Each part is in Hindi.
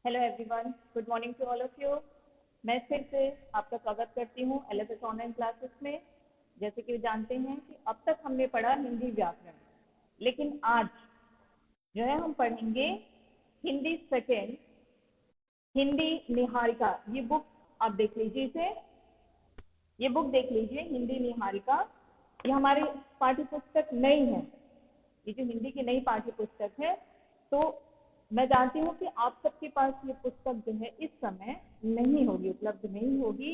Hello everyone, good morning to all of you. मैं फिर से आपका स्वागत करती हूँ एलएफएस ऑनलाइन क्लासेस में। जैसे कि जानते हैं कि अब तक हमने पढ़ा हिंदी व्याकरण, लेकिन आज जो है हम पढ़ेंगे हिंदी सेकेंड, हिंदी निहारिका। ये बुक आप देख लीजिए, इसे ये बुक देख लीजिए, हिंदी निहारिका। ये हमारी पाठ्य पुस्तक नई है, ये जो हिंदी की नई पाठ्य पुस्तक है। तो मैं जानती हूँ कि आप सबके पास ये पुस्तक जो है इस समय नहीं होगी, उपलब्ध नहीं होगी।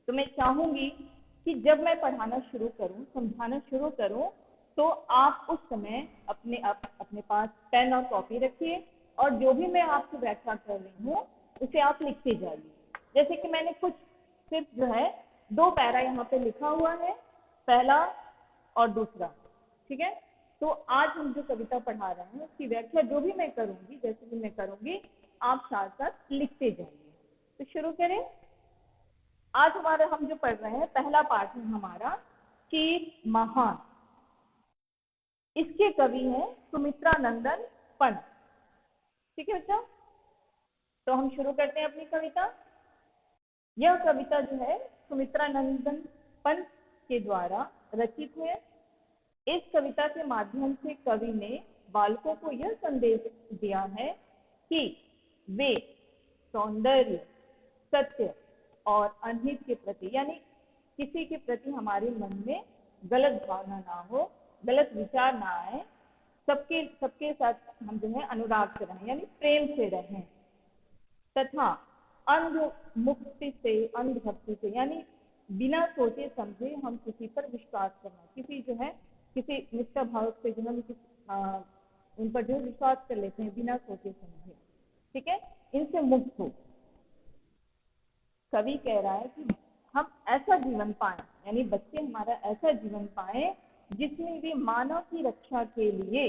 तो मैं चाहूंगी कि जब मैं पढ़ाना शुरू करूँ, समझाना शुरू करूँ, तो आप उस समय अपने पास पेन और कॉपी रखिए और जो भी मैं आपको व्याख्या कर रही हूँ उसे आप लिखते जाइए। जैसे कि मैंने कुछ सिर्फ जो है 2 पैरा यहाँ पे लिखा हुआ है, पहला और दूसरा, ठीक है। तो आज हम जो कविता पढ़ा रहे हैं उसकी व्याख्या जो भी मैं करूंगी, जैसे भी मैं करूंगी, आप साथ साथ लिखते जाइए। तो शुरू करें। आज हम जो पढ़ रहे हैं, पहला पाठ है हमारा चीर महान। इसके कवि हैं सुमित्रा नंदन पंत। ठीक है बच्चा, तो हम शुरू करते हैं अपनी कविता। यह कविता जो है सुमित्रा नंदन पंत के द्वारा रचित है। इस कविता के माध्यम से कवि ने बालकों को यह संदेश दिया है कि वे सौंदर्य, सत्य और अनहित के प्रति, यानी किसी के प्रति हमारे मन में गलत भावना ना हो, गलत विचार ना आए, सबके सबके साथ हम जो है अनुराग से रहें, यानी प्रेम से रहें, तथा अंध मुक्ति से, अंधभक्ति से, यानी बिना सोचे समझे हम किसी पर विश्वास करना, किसी जो है किसी निष्ठा भाव से जो हम उन पर जो विश्वास कर लेते हैं बिना सोचे समझे, ठीक है, इनसे मुक्त हो। कवि कह रहा है कि हम ऐसा जीवन पाए, यानी बच्चे हमारा ऐसा जीवन पाए जिसमें वे मानव की रक्षा के लिए,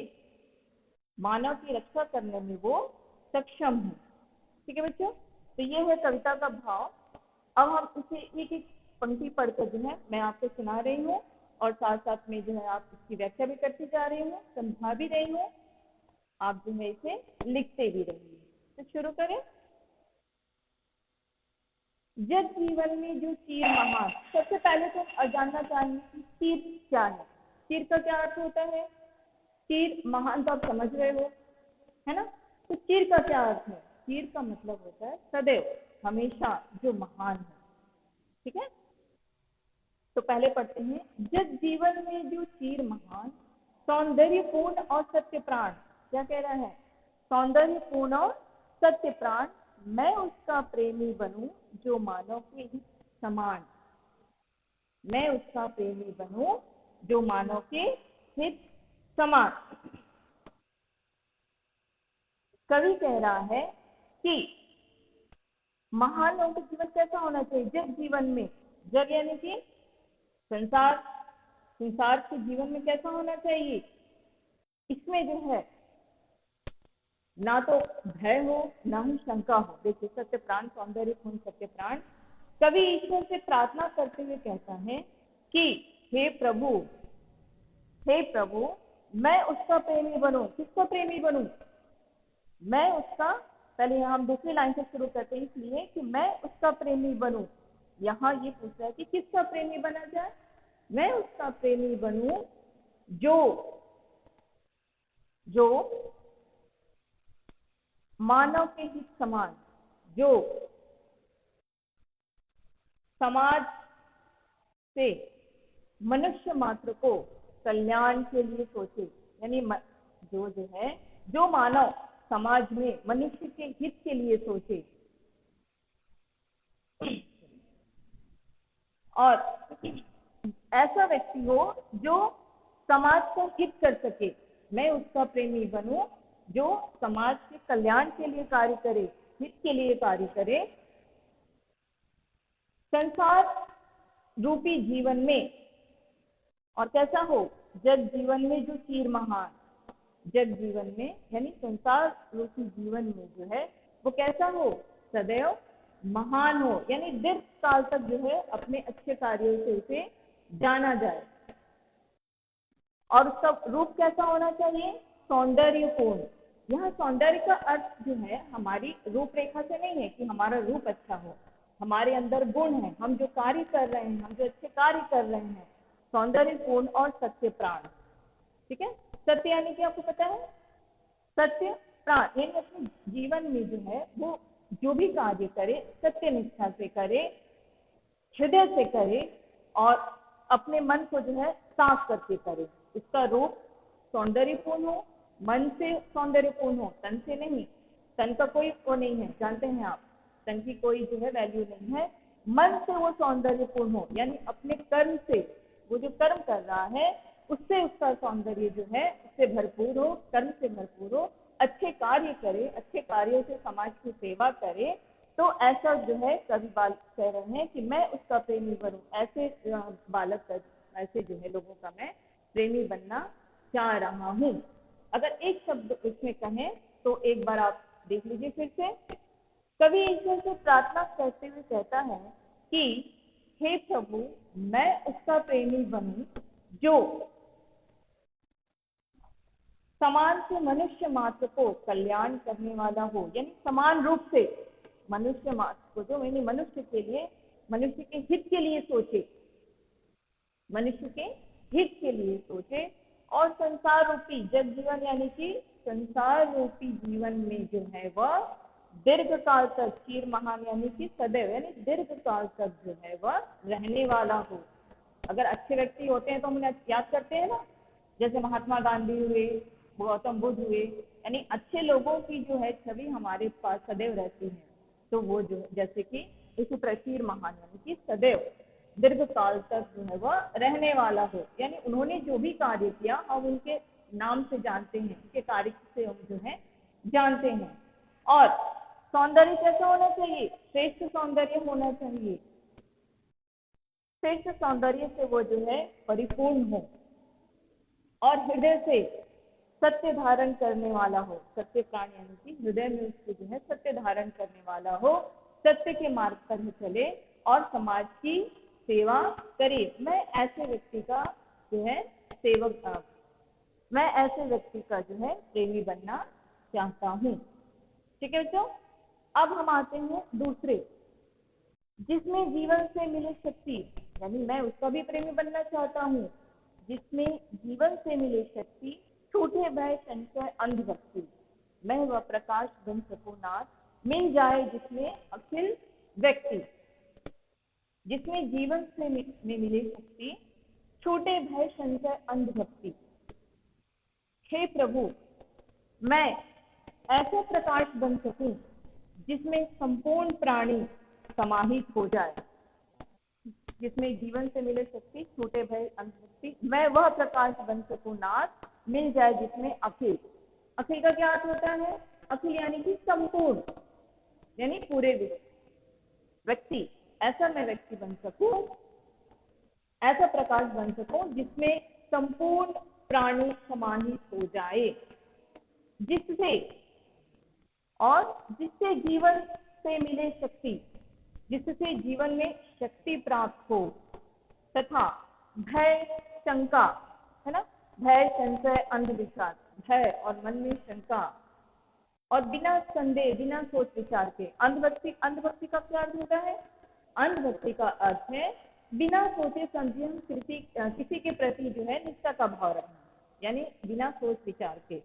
मानव की रक्षा करने में वो सक्षम है। ठीक है बच्चों, तो ये है कविता का भाव। अब हम इसे एक एक पंक्ति पढ़कर जो है मैं आपको सुना रही हूँ और साथ साथ में जो है आप इसकी व्याख्या भी करती जा रही हूँ, समझा भी रही हूँ, आप जो है इसे लिखते भी रहिए। तो शुरू करें। जग जीवन में जो चीर महान। सबसे पहले तो जानना चाहेंगे कि चीर क्या है। चीर का क्या अर्थ होता है? चीर महान तो आप समझ रहे हो, है ना। तो चीर का क्या अर्थ है? चीर का मतलब होता है सदैव, हमेशा, जो महान है। ठीक है, तो पहले पढ़ते हैं। जग जीवन में जो चीर महान, सौंदर्यपूर्ण और सत्य प्राण। क्या कह रहा है? सौंदर्यपूर्ण और सत्य प्राण, मैं उसका प्रेमी बनूं जो मानव के हित समान। मैं उसका प्रेमी बनूं जो मानव के हित समान। कवि कह रहा है कि महान लोगों का जीवन कैसा होना चाहिए। जग जीवन में, जग यानी कि संसार, संसार के जीवन में कैसा होना चाहिए? इसमें जो है ना तो भय हो ना ही शंका हो। देखिए, सत्य प्राण, सौंदर्य पूर्ण सत्य प्राण। कवि ईश्वर से प्रार्थना करते हुए कहता है कि हे प्रभु, हे प्रभु, मैं उसका प्रेमी बनूं। किसका प्रेमी बनूं? मैं उसका, पहले यहाँ हम दूसरी लाइन से शुरू करते हैं, इसलिए कि मैं उसका प्रेमी बनूं। यहाँ ये पूछ रहा है कि किसका प्रेमी बना जाए? मैं उसका प्रेमी बनूं जो जो मानव के हित समान, जो समाज से मनुष्य मात्र को कल्याण के लिए सोचे, यानी जो है, जो मानव समाज में मनुष्य के हित के लिए सोचे और ऐसा व्यक्ति हो जो समाज को हित कर सके। मैं उसका प्रेमी बनूं जो समाज के कल्याण के लिए कार्य करे, हित के लिए कार्य करे। संसार रूपी जीवन में, और कैसा हो? जग जीवन में जो चीर महान। जग जीवन में यानी संसार रूपी जीवन में जो है वो कैसा हो? सदैव महान हो, यानी दीर्घ काल तक जो है अपने अच्छे कार्यों से उसे जाना जाए। और उसका रूप कैसा होना चाहिए? सौंदर्यपूर्ण, यहाँ सौंदर्य का अर्थ जो है हमारी रूपरेखा से नहीं है कि हमारा रूप अच्छा हो, हमारे अंदर गुण है, हम जो कार्य कर रहे हैं, हम जो अच्छे कार्य कर रहे हैं, सौंदर्य पूर्ण और सत्य प्राण। ठीक है, सत्य यानी कि आपको पता है, सत्य प्राण यानी अपने जीवन में जो है वो जो भी कार्य करे सत्य निष्ठा से करे, हृदय से करे और अपने मन को जो है साफ करके करे। उसका रूप सौंदर्यपूर्ण हो, मन से सौंदर्यपूर्ण हो, तन से नहीं। तन का कोई वो नहीं है, जानते हैं आप, तन की कोई जो है वैल्यू नहीं है। मन से वो सौंदर्यपूर्ण हो, यानी अपने कर्म से, वो जो कर्म कर रहा है उससे उसका सौंदर्य जो है उससे भरपूर हो, कर्म से भरपूर हो, अच्छे कार्य करे, अच्छे कार्यों से समाज की सेवा करे। तो ऐसा जो है कवि बालक कह रहे हैं कि मैं उसका प्रेमी बनूं, ऐसे बालक ऐसे जो है लोगों का मैं प्रेमी बनना चाह रहा हूँ। अगर एक शब्द इसमें कहें तो एक बार आप देख लीजिए फिर से। कवि ईश्वर से प्रार्थना करते हुए कहता है कि हे प्रभु, मैं उसका प्रेमी बनूं जो समान से मनुष्य मात्र को कल्याण करने वाला हो, यानी समान रूप से मनुष्य मात्र को, जो यानी मनुष्य के लिए, मनुष्य के हित के लिए सोचे, मनुष्य के हित के लिए सोचे, और संसार रूपी जग जीवन यानी कि संसार रूपी जीवन में जो है वह दीर्घ काल तक, चीर महान यानी कि सदैव, यानी दीर्घ काल तक जो है वह रहने वाला हो। अगर अच्छे व्यक्ति होते हैं तो हम याद करते हैं ना, जैसे महात्मा गांधी हुए, गौतम बुद्ध हुए, यानी अच्छे लोगों की जो है छवि हमारे पास सदैव रहती है। तो वो जो जैसे कि इसी प्रचीर महान यानी कि सदैव दीर्घ काल तक जो है वह रहने वाला हो, यानी उन्होंने जो भी कार्य किया हम उनके नाम से जानते हैं, उनके कार्य से हम जो है जानते हैं। और सौंदर्य कैसा होना चाहिए? श्रेष्ठ सौंदर्य होना चाहिए। श्रेष्ठ सौंदर्य से वो जो है परिपूर्ण हो और हृदय से सत्य धारण करने वाला हो। सत्य प्राण यानी कि हृदय में उसके जो है सत्य धारण करने वाला हो, सत्य के मार्ग पर ही चले और समाज की सेवा करे। मैं ऐसे व्यक्ति का जो है सेवक, मैं ऐसे व्यक्ति का जो है प्रेमी बनना चाहता हूँ। ठीक है बच्चों, अब हम आते हैं दूसरे, जिसमें जीवन से मिले शक्ति, यानी मैं उसका भी प्रेमी बनना चाहता हूँ जिसमें जीवन से मिले शक्ति, छूटे भय संशय अंधभक्ति, मैं वह प्रकाश बन सकूं नाथ, मिल जाए जिसमें अखिल व्यक्ति। जिसमें जीवन से में मिले शक्ति, छूटे भय संशय अंधभक्ति। हे प्रभु, मैं ऐसा प्रकाश बन सकूं जिसमें संपूर्ण प्राणी समाहित हो जाए। जिसमें जीवन से मिले शक्ति, छूटे भय अंधभक्ति, मैं वह प्रकाश बन सकूं नाथ, मिल जाए जिसमें अखिल। अखिल का क्या अर्थ होता है? अखिल यानी कि संपूर्ण, यानी पूरे व्यक्ति। ऐसा मैं व्यक्ति बन सकूं, ऐसा प्रकाश बन सकूं जिसमें संपूर्ण प्राणी समाहित हो जाए, जिससे और जिससे जीवन से मिले शक्ति, जिससे जीवन में शक्ति प्राप्त हो, तथा भय शंका, है ना, भय संशय अंधविश्वास, भय और मन में शंका, और बिना संदेह बिना सोच विचार के। अंधभक्ति, अंधभक्ति का क्या अर्थ होता है? अंधभक्ति का अर्थ है बिना सोचे समझे हम किसी के प्रति जो है निष्ठा का भाव रखना, यानी बिना सोच विचार के।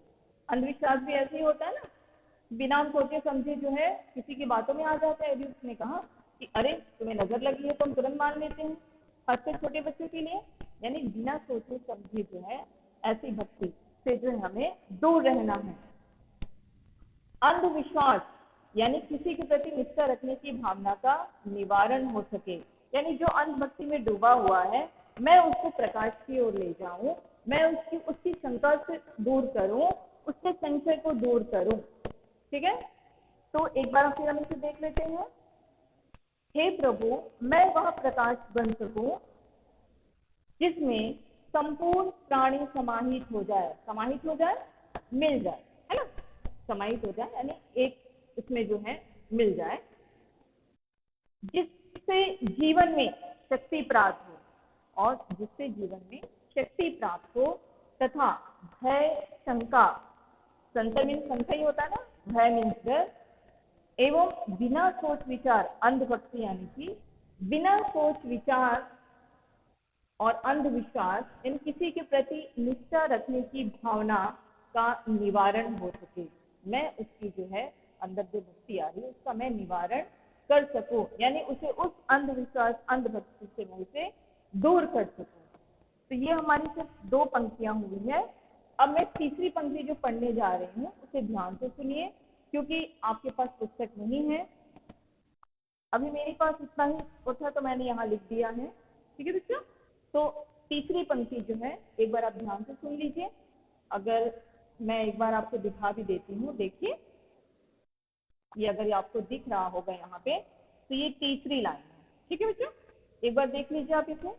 अंधविश्वास भी ऐसे ही होता है ना, बिना सोचे समझे जो है किसी की बातों में आ जाता है। अभी उसने कहा कि अरे तुम्हें नजर लगी है, तो हम तुरंत मान लेते हैं, खासकर छोटे बच्चों के लिए। यानी बिना सोचे समझे जो है ऐसी भक्ति से जो है हमें दूर रहना है। अंधविश्वास यानी किसी के प्रति निष्ठा रखने की भावना का निवारण हो सके, यानी जो अंधभक्ति में डूबा हुआ है मैं उसको प्रकाश की ओर ले जाऊं, मैं उसकी शंका से दूर करूं, उसके संशय को दूर करूं। ठीक है, तो एक बार फिर हम इसे देख लेते हैं। हे प्रभु, मैं वह प्रकाश बन सकूं जिसमें संपूर्ण प्राणी समाहित हो जाए। समाहित हो जाए, मिल जाए, है ना, समाहित हो जाए यानी एक इसमें जो है मिल जाए, जिससे जीवन में शक्ति प्राप्त हो, और जिससे जीवन में शक्ति प्राप्त हो, तथा भय शंका संशय मीन्स संशय ही होता है ना, भय मीन्स डर। एवं बिना सोच विचार, अंधभक्ति यानी कि बिना सोच विचार और अंधविश्वास इन किसी के प्रति निष्ठा रखने की भावना का निवारण हो सके। मैं उसकी जो है अंदर जो भक्ति आ रही है उसका मैं निवारण कर सकूं, यानी उसे उस अंधविश्वास अंधभक्ति से मैं उसे दूर कर सकूं। तो ये हमारी सिर्फ 2 पंक्तियां हुई है। अब मैं तीसरी पंक्ति जो पढ़ने जा रही हूँ उसे ध्यान से सुनिए, क्योंकि आपके पास पुस्तक नहीं है। अभी मेरे पास इतना ही था तो मैंने यहाँ लिख दिया है, ठीक है बच्चों। तो तीसरी पंक्ति जो है एक बार आप ध्यान से सुन लीजिए। अगर मैं एक बार आपको दिखा भी देती हूँ, देखिए ये अगर आपको दिख रहा होगा यहाँ पे, तो ये तीसरी लाइन है, ठीक है बच्चों। एक बार देख लीजिए आप इसे।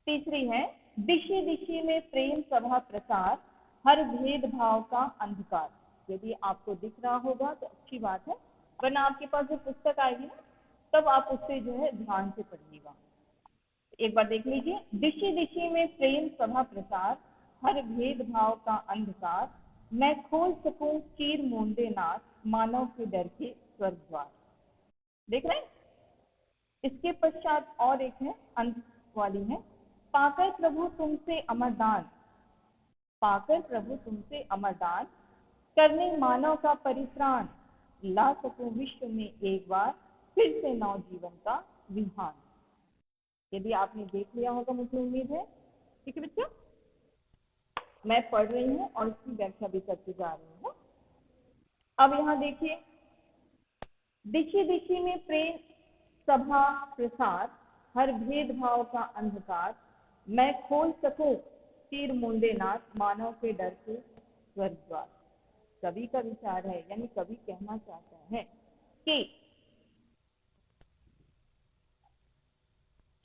तीसरी है, दिशि दिशि में प्रेम सभा प्रसार, हर भेदभाव का अंधकार। यदि आपको दिख रहा होगा तो अच्छी बात है, वरना आपके पास जो पुस्तक आएगी ना तब आप उससे जो है ध्यान से पढ़िएगा। एक बार देख लीजिए, दिशि दिशि में प्रेम सभा प्रसार, हर भेदभाव का अंधकार, मैं खोल सकूं चीर मूंदे नाथ, मानव के डर के स्वर्ग द्वार। देख रहे हैं। इसके पश्चात और एक है, अंत वाली है, पाकर प्रभु तुमसे अमरदान, पाकर प्रभु तुमसे अमरदान, करने मानव का परित्राण, ला सकूं विश्व में एक बार फिर से नव जीवन का विहान। यदि आपने देख लिया होगा मुझे उम्मीद है, ठीक है बच्चों। मैं पढ़ रही हूँ और इसकी व्याख्या भी करके जा रही हूँ। अब यहाँ देखिए, दिशि दिशि में प्रेम सभा प्रसार, हर भेदभाव का अंधकार, मैं खोल सकूं तीर मुंडे नाथ, मानव के डर के स्वर्ग द्वार। कवि का विचार है, यानी कवि कहना चाहता है कि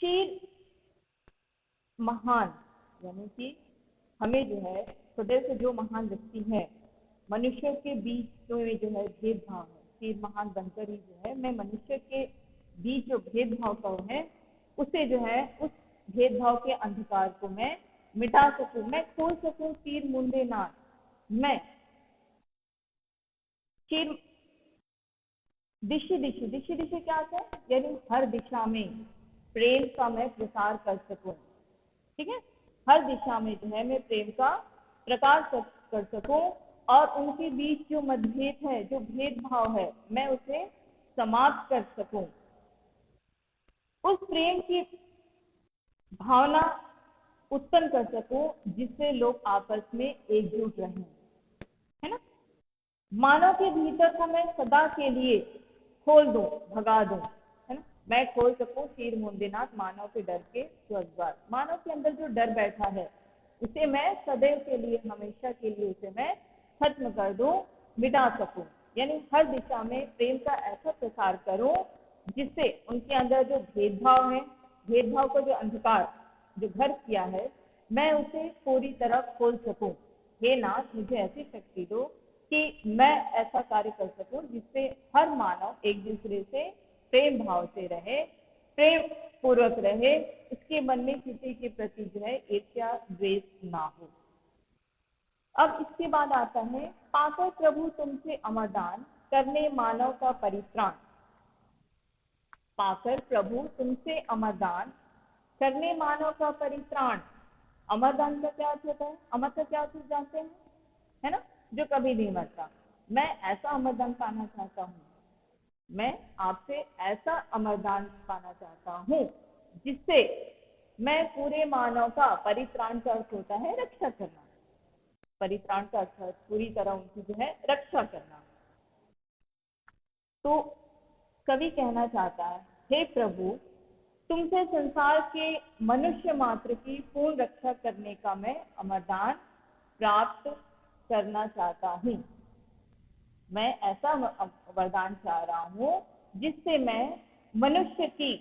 चीर महान, यानी कि हमें जो है हृदय से जो महान व्यक्ति है, मनुष्य के बीच में जो है भेदभाव है, चीर महान बनकर ही जो है मैं मनुष्य के बीच जो भेदभाव का है उसे जो है उस भेदभाव के अंधकार को मैं मिटा सकूं, मैं खोल सकूं तीर मुंडे नाथ, मैं चीर दिशि दिशि दिशि दिशि क्या है, यानी हर दिशा में प्रेम का मैं प्रसार कर सकूं, ठीक है। हर दिशा में जो है मैं प्रेम का प्रकाश कर सकूं और उनके बीच जो मतभेद है, जो भेदभाव है, मैं उसे समाप्त कर सकूं, उस प्रेम की भावना उत्पन्न कर सकूं जिससे लोग आपस में एकजुट रहें, है ना। मानव के भीतर को मैं सदा के लिए खोल दूं, भगा दूं, है ना। मैं खोल सकूं तीर मुंडेनाथ, मानव के डर के स्वर्ग द्वार। मानव के अंदर जो डर बैठा है उसे मैं सदैव के लिए, हमेशा के लिए उसे मैं खत्म कर दूं, मिटा सकूं, यानी हर दिशा में प्रेम का ऐसा प्रसार करूं जिससे उनके अंदर जो भेदभाव है, भेदभाव का जो अंधकार जो घर किया है, मैं उसे पूरी तरह खोल सकूं। हे नाथ, मुझे ऐसी शक्ति दो कि मैं ऐसा कार्य कर सकूं जिससे हर मानव एक दूसरे से प्रेम भाव से रहे, प्रेम पूर्वक रहे, उसके मन में किसी के प्रति जो है ईर्ष्या द्वेष ना हो। अब इसके बाद आता है, पाकर प्रभु तुमसे अमरदान, करने मानव का परित्राण। पाकर प्रभु तुमसे अमरदान, करने मानव का परित्राण। अमरदान का क्या अर्थ होता है? अमर का क्या अर्थ जानते हैं, है ना, जो कभी नहीं मरता। मैं ऐसा अमरदान पाना चाहता हूँ, मैं आपसे ऐसा अमरदान पाना चाहता हूँ जिससे मैं पूरे मानव का, परित्राण का अर्थ होता है रक्षा करना, परित्राण का अर्थ पूरी तरह उनकी जो है रक्षा करना। तो कवि कहना चाहता है, हे प्रभु, तुमसे संसार के मनुष्य मात्र की पूर्ण रक्षा करने का मैं अमरदान प्राप्त करना चाहता हूँ। मैं ऐसा वरदान चाह रहा हूँ जिससे मैं मनुष्य की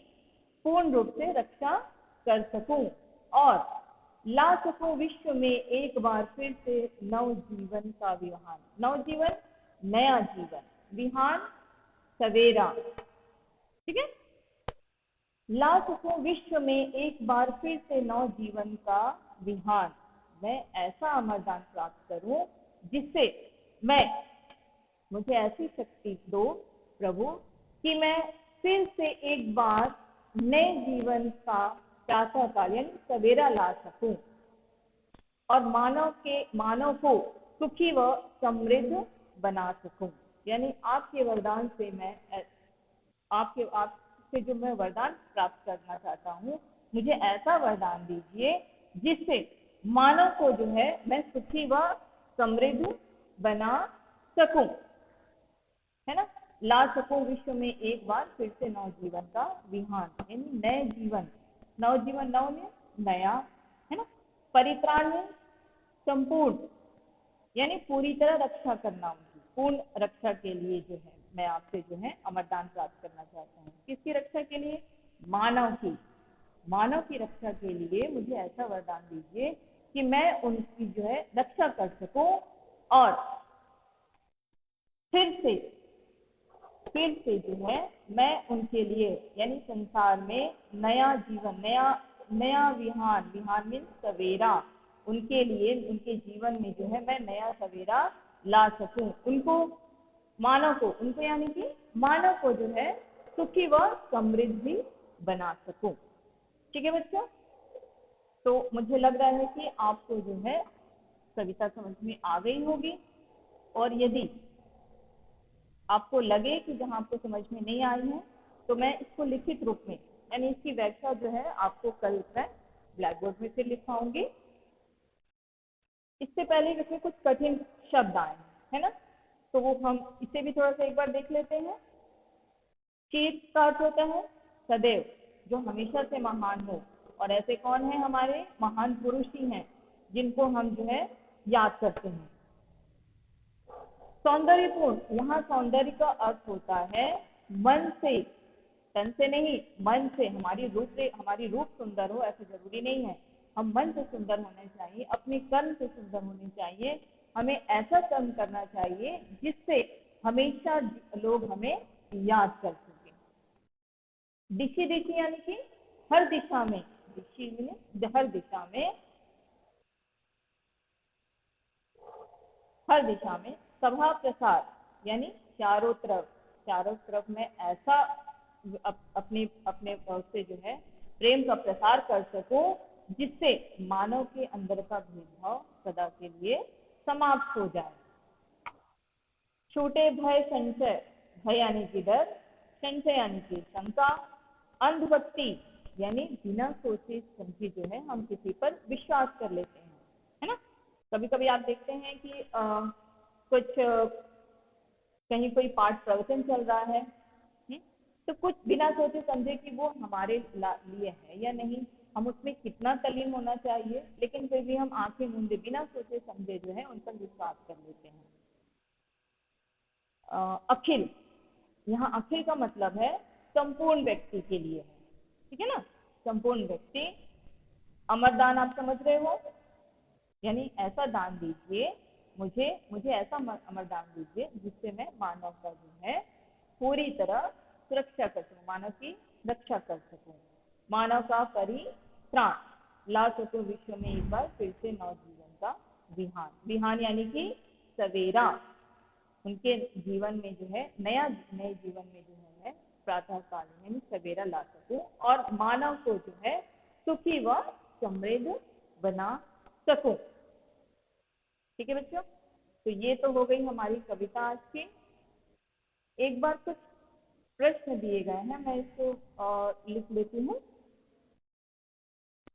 पूर्ण रूप से रक्षा कर सकूं और ला सकूं विश्व में एक बार फिर से नव जीवन का विहान। नव जीवन, नया जीवन, विहान सवेरा, ठीक है। ला सकूं विश्व में एक बार फिर से नव जीवन का विहान। मैं ऐसा अमरदान प्राप्त करूं जिससे मैं मुझे ऐसी शक्ति दो प्रभु कि मैं फिर से एक बार नए जीवन का प्रातः काल यानी सवेरा ला सकूं और मानव को सुखी व समृद्ध बना सकूं। यानी आपके वरदान से मैं आपसे जो मैं वरदान प्राप्त करना चाहता हूँ, मुझे ऐसा वरदान दीजिए जिससे मानव को जो है मैं सुखी व समृद्ध बना सकूं, है ना, ला सकूं विश्व में एक बार फिर से नवजीवन का विहान यानी नए जीवन। नवजीवन, नव में नया, है ना। परित्राण में संपूर्ण यानी पूरी तरह रक्षा करना, उनकी पूर्ण रक्षा के लिए जो है मैं आपसे जो है अमरदान प्राप्त करना चाहता हूँ। किसकी रक्षा के लिए? मानव की रक्षा के लिए मुझे ऐसा वरदान दीजिए कि मैं उनकी जो है रक्षा कर सकूं और फिर से जो है मैं उनके लिए यानी संसार में नया जीवन, नया विहान मीन सवेरा, उनके लिए उनके जीवन में जो है मैं नया सवेरा ला सकूं, उनको यानी कि मानव को जो है सुखी व समृद्धि बना सकूं। ठीक है बच्चों, तो मुझे लग रहा है कि आपको जो है कविता समझ में आ गई होगी। और यदि आपको लगे कि जहां आपको समझ में नहीं आई है तो मैं इसको लिखित रूप में यानी इसकी व्याख्या जो है आपको कल मैं ब्लैक बोर्ड में फिर लिखवाऊंगी। इससे पहले इसमें कुछ कठिन शब्द आए हैं, है ना, तो वो हम इसे भी थोड़ा सा एक बार देख लेते हैं। चित का अर्थ होता है सदैव, जो हमेशा से महान हो। और ऐसे कौन है हमारे महान पुरुष ही हैं जिनको हम जो है याद करते हैं। सौंदर्यपूर्ण, यहाँ सौंदर्य का अर्थ होता है मन से, तन से नहीं, मन से। हमारी रूप सुंदर हो ऐसा जरूरी नहीं है, हम मन से सुंदर होने चाहिए, अपने कर्म से सुंदर होने चाहिए। हमें ऐसा कर्म करना चाहिए जिससे हमेशा लोग हमें याद कर सके। दिशि दिशि यानी कि हर दिशा में, दिशि में हर दिशा में। सभा प्रसार यानी चारों तरफ में ऐसा अपने अपने से जो है प्रेम का प्रसार कर सकूं जिससे मानव के अंदर का भेदभाव सदा के लिए समाप्त हो जाए। छूटे भय संचय, भय यानी कि डर, संचय यानी कि शंका, अंधभक्ति यानी बिना सोचे समझे जो है हम किसी पर विश्वास कर लेते हैं, है ना। कभी कभी आप देखते हैं कि कुछ कहीं कोई पाठ प्रवचन चल रहा है, तो कुछ बिना सोचे समझे कि वो हमारे लिए है या नहीं, हम उसमें कितना तल्लीन होना चाहिए, लेकिन फिर भी हम आंखें मूंदे बिना सोचे समझे जो है उन पर विश्वास कर लेते हैं। अखिल, यहाँ अखिल का मतलब है संपूर्ण व्यक्ति के लिए है, ठीक है ना, संपूर्ण व्यक्ति। अमरदान आप समझ रहे हो, यानी ऐसा दान दीजिए, मुझे ऐसा अमरदान दीजिए जिससे मैं मानव का जो है पूरी तरह सुरक्षा कर सकूं, मानव की रक्षा कर सकूं, मानव का परित्राण ला सकूं विश्व में एक बार फिर से नवजीवन का विहान यानी कि सवेरा, उनके जीवन में जो है नए जीवन में जो है मैं प्रातः काल में सवेरा ला सकूं और मानव को जो है सुखी व समृद्ध बना सकूं। ठीक है बच्चों, तो ये तो हो गई हमारी कविता आज की। एक बार कुछ प्रश्न दिए गए हैं, मैं इसको लिख लेती हूँ।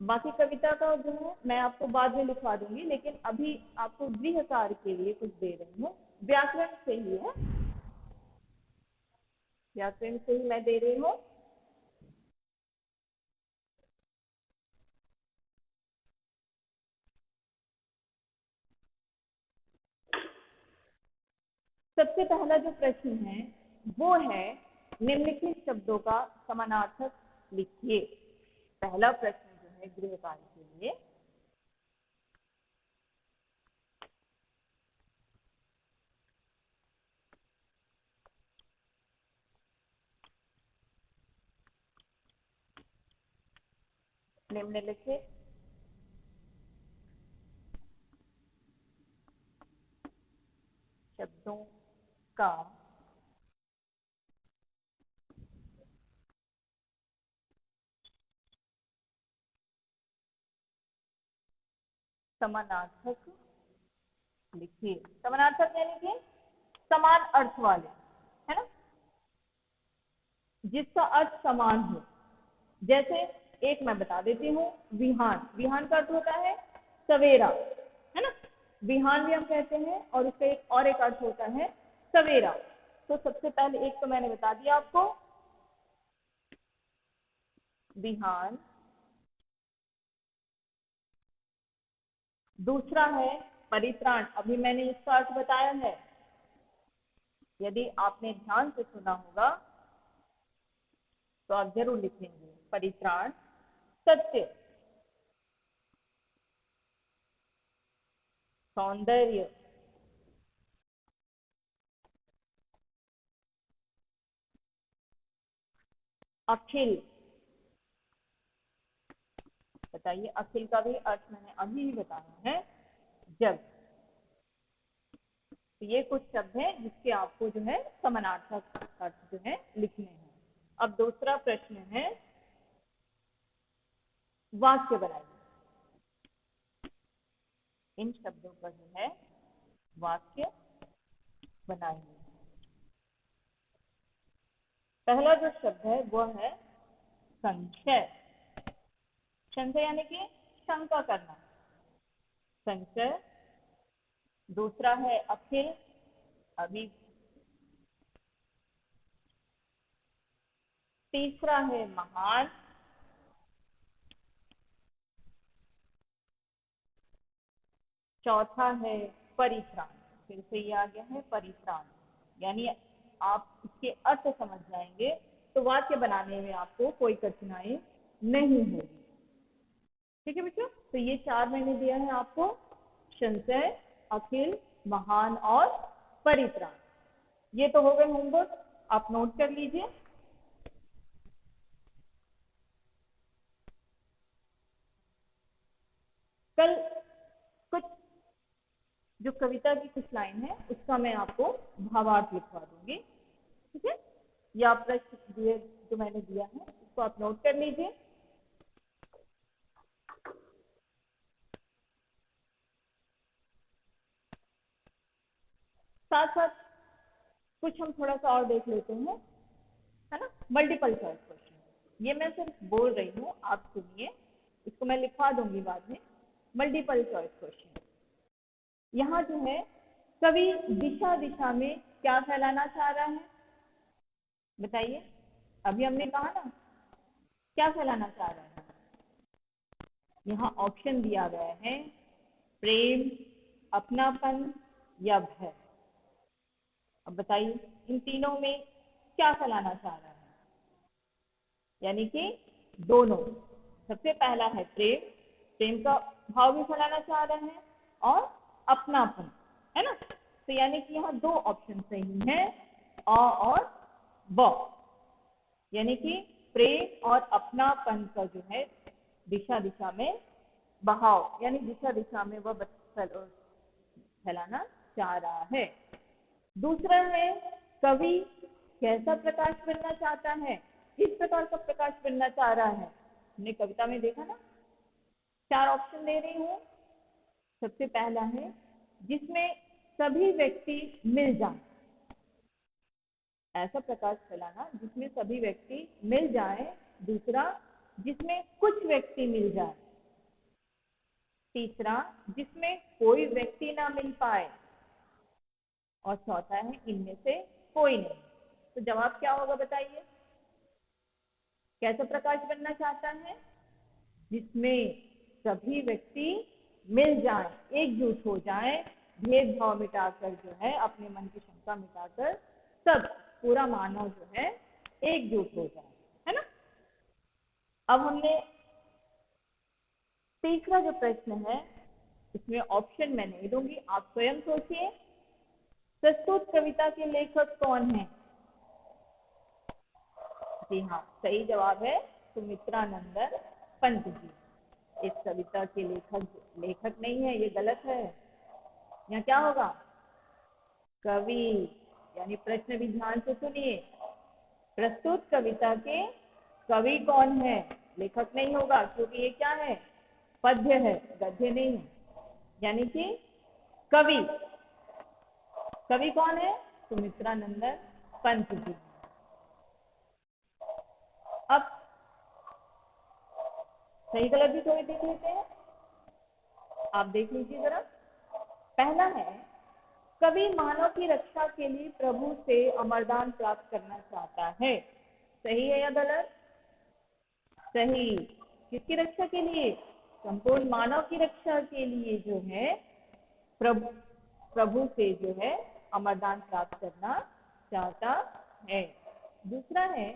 बाकी कविता का जो है मैं आपको बाद में लिखवा दूंगी, लेकिन अभी आपको गृह कार्य के लिए कुछ दे रही हूँ। व्याकरण से ही है, व्याकरण से ही मैं दे रही हूँ। सबसे पहला जो प्रश्न है वो है निम्नलिखित शब्दों का समानार्थक लिखिए। पहला प्रश्न जो है गृह कार्य के लिए, निम्नलिखित का समानार्थक लिखिए। समानार्थक यानी कि समान अर्थ वाले, है ना, जिसका अर्थ समान हो। जैसे एक मैं बता देती हूँ, विहान। विहान का अर्थ होता है सवेरा, है ना। विहान भी हम कहते हैं और उसका एक और एक अर्थ होता है सवेरा। तो सबसे पहले एक तो मैंने बता दिया आपको, विहान। दूसरा है परित्राण। अभी मैंने इसका अर्थ बताया है, यदि आपने ध्यान से सुना होगा तो आप जरूर लिखेंगे। परित्राण सत्य, सौंदर्य, अखिल। बताइए, अखिल का भी अर्थ मैंने अभी ही बताया है, जग। तो ये कुछ शब्द हैं जिसके आपको जो है समानार्थक अर्थ जो है लिखने हैं। अब दूसरा प्रश्न है, वाक्य बनाइए। इन शब्दों का जो है वाक्य बनाइए। पहला जो शब्द है वह है संशय। संशय यानी कि शंका करना, संशय। दूसरा है अखिल, अभी। तीसरा है महान। चौथा है परित्राण। फिर से ये आ गया है परित्राण, यानी आप इसके अर्थ समझ जाएंगे तो वाक्य बनाने में आपको कोई कठिनाई नहीं होगी। ठीक है बच्चों, तो ये चार मैंने दिया है आपको, संशय, अखिल, महान और परित्राण। ये तो हो गए होमवर्क, आप नोट कर लीजिए। कल कुछ जो कविता की कुछ लाइन है उसका मैं आपको भावार्थ लिखवा दूंगी। ठीक है, या प्रश्न दिए जो मैंने दिया है उसको आप नोट कर लीजिए। साथ साथ कुछ हम थोड़ा सा और देख लेते हैं, है ना। मल्टीपल चॉइस क्वेश्चन, ये मैं सिर्फ बोल रही हूँ, आप सुनिए, इसको मैं लिखवा दूंगी बाद में। मल्टीपल चॉइस क्वेश्चन, यहाँ जो है कवि दिशा दिशा में क्या फैलाना चाह रहा है, बताइए। अभी हमने कहा ना, क्या फैलाना चाह रहा है। यहाँ ऑप्शन दिया गया है, प्रेम, अपनापन या भय। अब बताइए, इन तीनों में क्या फैलाना चाह रहा है, यानी कि दोनों। सबसे पहला है प्रेम, प्रेम का भाव भी फैलाना चाह रहे हैं, और अपनापन, है ना। तो यानी कि यहाँ दो ऑप्शन सही हैं, अ और ब, यानी कि प्रेम और अपनापन का जो है दिशा दिशा में बहाव, यानी दिशा दिशा में वह फैलाना चाह रहा है। दूसरा है, कवि कैसा प्रकाश बनना चाहता है, किस प्रकार का प्रकाश बनना चाह रहा है। हमने कविता में देखा ना, चार ऑप्शन दे रही हूँ। सबसे पहला है जिसमें सभी व्यक्ति मिल जाए, ऐसा प्रकाश फैलाना जिसमें सभी व्यक्ति मिल जाए। दूसरा, जिसमें कुछ व्यक्ति मिल जाए। तीसरा, जिसमें कोई व्यक्ति ना मिल पाए। और चौथा है इनमें से कोई नहीं। तो जवाब क्या होगा बताइए, कैसा प्रकाश बनना चाहता है, जिसमें सभी व्यक्ति मिल जाए, एकजुट हो जाए, भेदभाव मिटाकर जो है, अपने मन की शंका मिटाकर सब पूरा मानव जो है एकजुट हो जाए, है ना। अब हमने तीसरा जो प्रश्न है, इसमें ऑप्शन मैं नहीं दूंगी, आप स्वयं सोचिए। प्रस्तुत कविता के लेखक कौन है। जी हाँ, सही जवाब है सुमित्रा नंदन पंत जी। इस कविता के लेखक नहीं है, ये गलत है। यहाँ क्या होगा, कवि। यानी प्रश्न भी ध्यान से सुनिए। प्रस्तुत कविता के कवि कौन है? लेखक नहीं होगा, क्योंकि ये क्या है? पद्य है, गद्य नहीं है। यानी कि कवि, कवि कौन है? सुमित्रानंदन पंत जी। अब सही गलत भी थोड़ी देख लेते हैं, आप देख लीजिए जरा। पहला है, कवि मानव की रक्षा के लिए प्रभु से अमरदान प्राप्त करना चाहता है। सही है या गलत? सही। किसकी रक्षा के लिए? संपूर्ण मानव की रक्षा के लिए जो है प्रभु प्रभु से जो है अमरदान प्राप्त करना चाहता है। दूसरा है,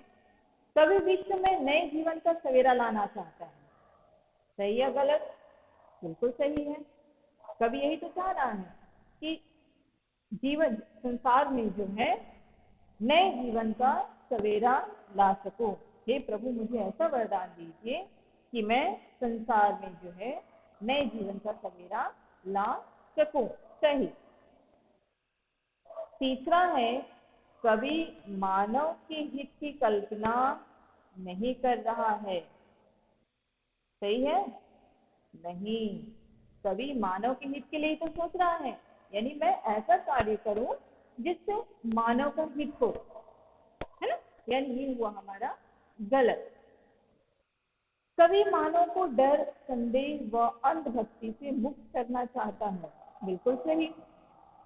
कवि विश्व में नए जीवन का सवेरा लाना चाहता है। सही या गलत? बिल्कुल सही है। कवि यही तो चाह रहा है कि जीवन संसार में जो है नए जीवन का सवेरा ला सकूं। हे प्रभु, मुझे ऐसा वरदान दीजिए कि मैं संसार में जो है नए जीवन का सवेरा ला सकूं। सही। तीसरा है, कवि मानव के हित की कल्पना नहीं कर रहा है। सही है? नहीं, कवि मानव के हित के लिए तो सोच रहा है, यानी मैं ऐसा कार्य करूं जिससे मानव का हित हो, है ना? यानी ये हुआ हमारा गलत। कवि मानव को डर, संदेह व अंधभक्ति से मुक्त करना चाहता है। बिल्कुल सही।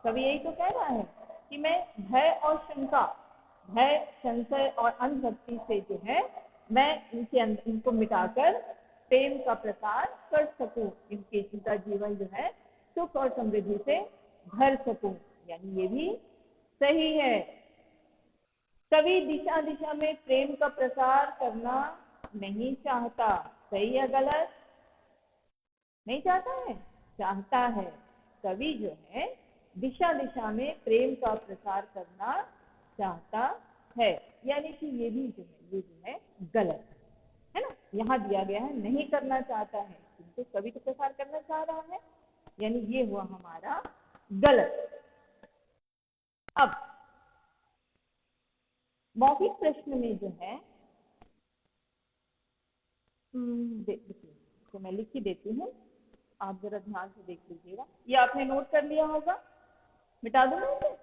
कवि यही तो कह रहा है कि मैं भय और शंका, भय, संशय और अंधभक्ति से जो है मैं इनको मिटाकर प्रेम का प्रसार कर सकूं, इनका जीवन जो है सुख और समृद्धि से भर सकूं। यानी ये भी सही है। कवि दिशा दिशा में प्रेम का प्रसार करना नहीं चाहता। सही या गलत? नहीं चाहता है? चाहता है। कवि जो है दिशा दिशा में प्रेम का प्रसार करना चाहता है। यानी कि ये भी जो है ये जो है गलत है ना। यहाँ दिया गया है नहीं करना चाहता है, किंतु कवि तो प्रसार करना चाह रहा है, यानी ये हुआ हमारा गलत। अब मौखिक प्रश्न में जो है देखिए, तो मैं लिख ही देती हूँ, आप जरा ध्यान से देख लीजिएगा। ये आपने नोट कर लिया होगा, मिटा दूँ मैं इसे?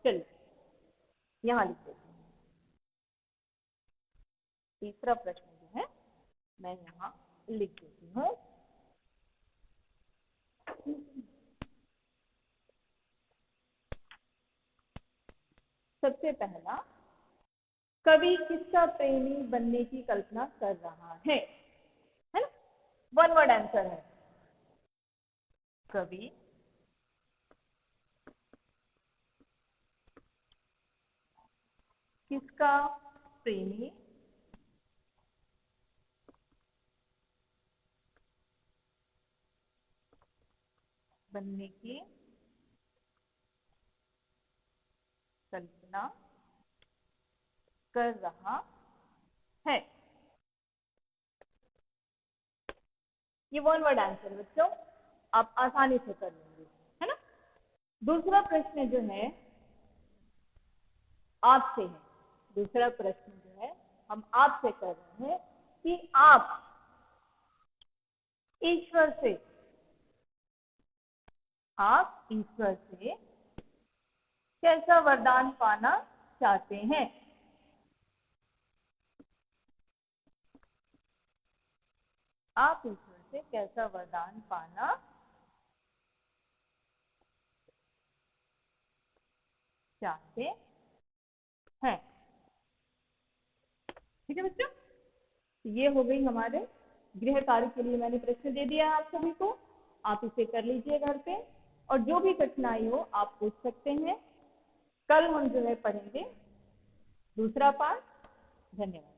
चलिए यहाँ लिख देती हूँ। तीसरा प्रश्न जो है मैं यहाँ लिख देती हूँ। सबसे पहला, कवि किसका प्रेमी बनने की कल्पना कर रहा है ना? वन वर्ड आंसर है। कवि किसका प्रेमी बनने की कल्पना कर रहा है? ये वन वर्ड आंसर बच्चों, आप आसानी से कर लेंगे, है ना। दूसरा प्रश्न जो है आपसे है। दूसरा प्रश्न जो है हम आपसे कर रहे हैं कि आप ईश्वर से कैसा वरदान पाना चाहते हैं? आप ईश्वर से कैसा वरदान पाना चाहते हैं? ठीक है बच्चों, ये हो गई हमारे गृह कार्य के लिए मैंने प्रश्न दे दिया है आप सभी को। आप इसे कर लीजिए घर पे, और जो भी कठिनाई हो आप पूछ सकते हैं। कल हम जो है पढ़ेंगे दूसरा पाठ। धन्यवाद।